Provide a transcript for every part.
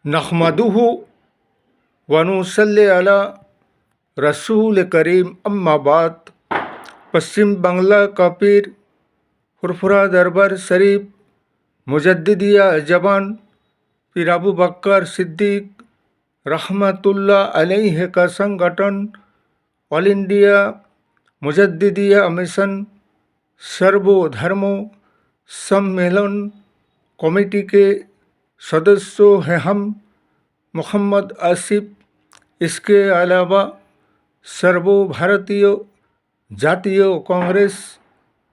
नहमदुहु व नुसल्ली अला रसूल करीम अम्मा बाद। पश्चिम बांग्ला का पीर फुरफुरा दरबार शरीफ मुजद्दिदिया जबान पीर अबू बकर सिद्दीक रहमतुल्लाह अलैह का संगठन ऑल इंडिया मुजद्दिदिया मिशन सर्वधर्मों सम्मेलन कमेटी के सदस्यों हैं हम मोहम्मद आसिफ। इसके अलावा सर्वभारतीय जातीय कांग्रेस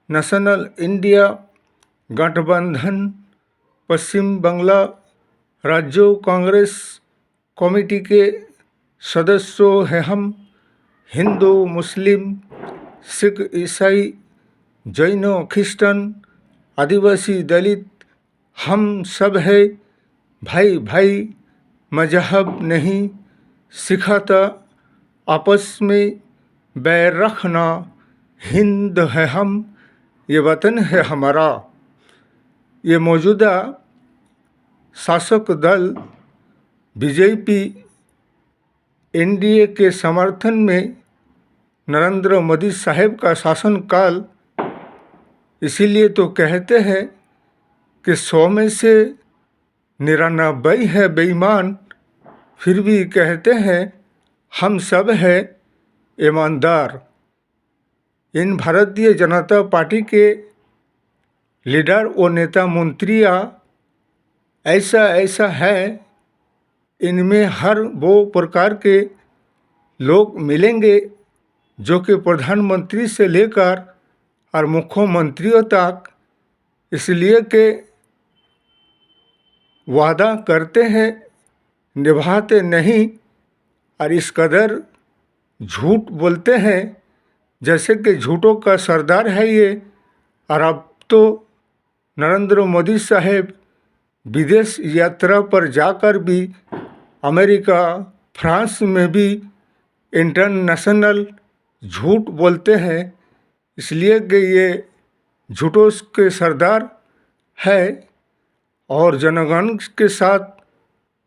नेशनल इंडिया गठबंधन पश्चिम बांग्ला राज्य कांग्रेस कमेटी के सदस्यों हैं हम हिंदू मुस्लिम सिख ईसाई जैन ख्रिस्टन आदिवासी दलित हम सब है भाई भाई। मजहब नहीं सिखाता आपस में बैर रखना। हिंद है हम, ये वतन है हमारा। ये मौजूदा शासक दल बीजेपी एनडीए के समर्थन में नरेंद्र मोदी साहब का शासनकाल, इसीलिए तो कहते हैं कि 100 में से 99 है बेईमान, फिर भी कहते हैं हम सब है ईमानदार। इन भारतीय जनता पार्टी के लीडर और नेता मंत्रियाँ ऐसा है, इनमें हर वो प्रकार के लोग मिलेंगे जो कि प्रधानमंत्री से लेकर और मुख्यमंत्रियों तक इसलिए के वादा करते हैं निभाते नहीं, और इस कदर झूठ बोलते हैं जैसे कि झूठों का सरदार है ये। और अब तो नरेंद्र मोदी साहब विदेश यात्रा पर जाकर भी अमेरिका फ्रांस में भी इंटरनेशनल झूठ बोलते हैं, इसलिए कि ये झूठों के सरदार है। और जनगण के साथ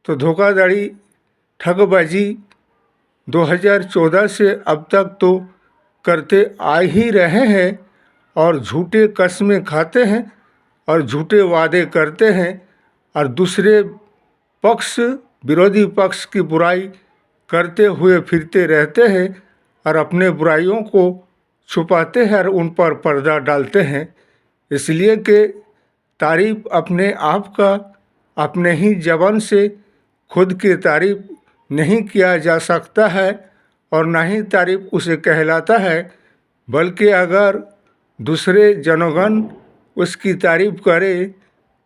तो धोखाधड़ी ठगबाजी 2014 से अब तक तो करते आ ही रहे हैं, और झूठे कस्में खाते हैं और झूठे वादे करते हैं, और दूसरे पक्ष विरोधी पक्ष की बुराई करते हुए फिरते रहते हैं और अपने बुराइयों को छुपाते हैं और उन पर पर्दा डालते हैं। इसलिए कि तारीफ अपने आप का अपने ही जबान से खुद की तारीफ नहीं किया जा सकता है, और ना ही तारीफ उसे कहलाता है, बल्कि अगर दूसरे जनगण उसकी तारीफ करे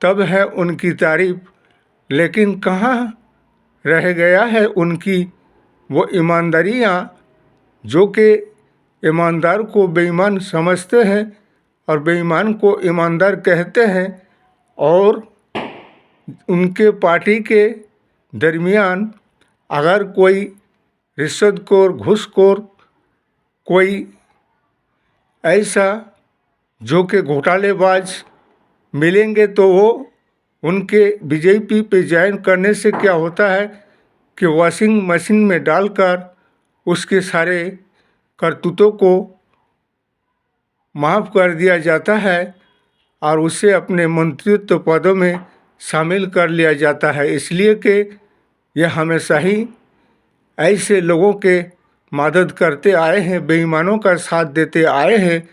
तब है उनकी तारीफ। लेकिन कहाँ रह गया है उनकी वो ईमानदारियाँ, जो कि ईमानदार को बेईमान समझते हैं और बेईमान को ईमानदार कहते हैं। और उनके पार्टी के दरमियान अगर कोई रिश्वतखोर घूसखोर कोई ऐसा जो कि घोटालेबाज मिलेंगे तो वो उनके बीजेपी पे ज्वाइन करने से क्या होता है कि वॉशिंग मशीन में डालकर उसके सारे करतूतों को माफ़ कर दिया जाता है और उसे अपने मंत्रित्व पदों में शामिल कर लिया जाता है। इसलिए कि यह हमेशा ही ऐसे लोगों के मदद करते आए हैं, बेईमानों का साथ देते आए हैं,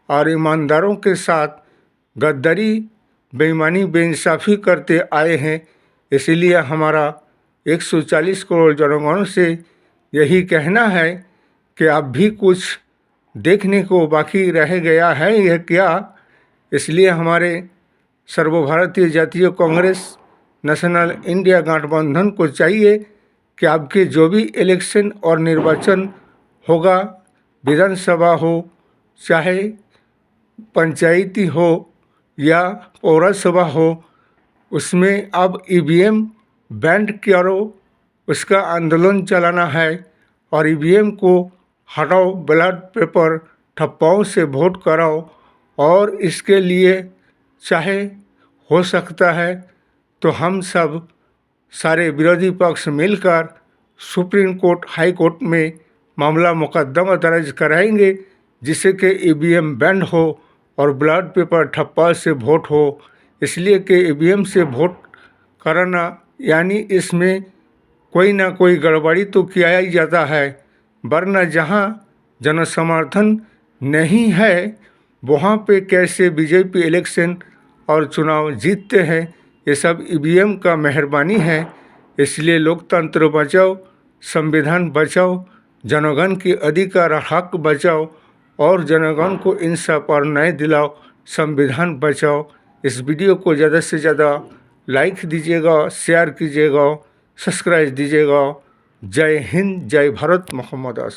और ईमानदारों के साथ गद्दारी बेईमानी बेइंसाफ़ी करते आए हैं। इसीलिए हमारा 140 करोड़ जनगणों से यही कहना है कि अब भी कुछ देखने को बाकी रह गया है यह क्या। इसलिए हमारे सर्वभारतीय जातीय कांग्रेस नेशनल इंडिया गठबंधन को चाहिए कि आपके जो भी इलेक्शन और निर्वाचन होगा, विधानसभा हो चाहे पंचायती हो या पौरसभा हो, उसमें अब ईवीएम बैन करो, उसका आंदोलन चलाना है। और ईवीएम को हटाओ, बैलेट पेपर ठप्पाओं से वोट कराओ। और इसके लिए चाहे हो सकता है तो हम सब सारे विरोधी पक्ष मिलकर सुप्रीम कोर्ट, हाई कोर्ट में मामला मुकदमा दर्ज कराएंगे, जिससे कि ईवीएम बैंड हो और बैलेट पेपर ठप्पा से वोट हो। इसलिए कि ईवीएम से वोट कराना यानी इसमें कोई ना कोई गड़बड़ी तो किया ही जाता है, वरना जहां जनसमर्थन नहीं है वहाँ पे कैसे बीजेपी इलेक्शन और चुनाव जीतते हैं। ये सब ईवीएम का मेहरबानी है। इसलिए लोकतंत्र बचाओ, संविधान बचाओ, जनगण के अधिकार हक बचाओ और जनगण को इंसाफ और न्याय दिलाओ, संविधान बचाओ। इस वीडियो को ज़्यादा से ज़्यादा लाइक दीजिएगा, शेयर कीजिएगा, सब्सक्राइब दीजिएगा। जय हिंद, जय भारत, मोहम्मद आसिफ।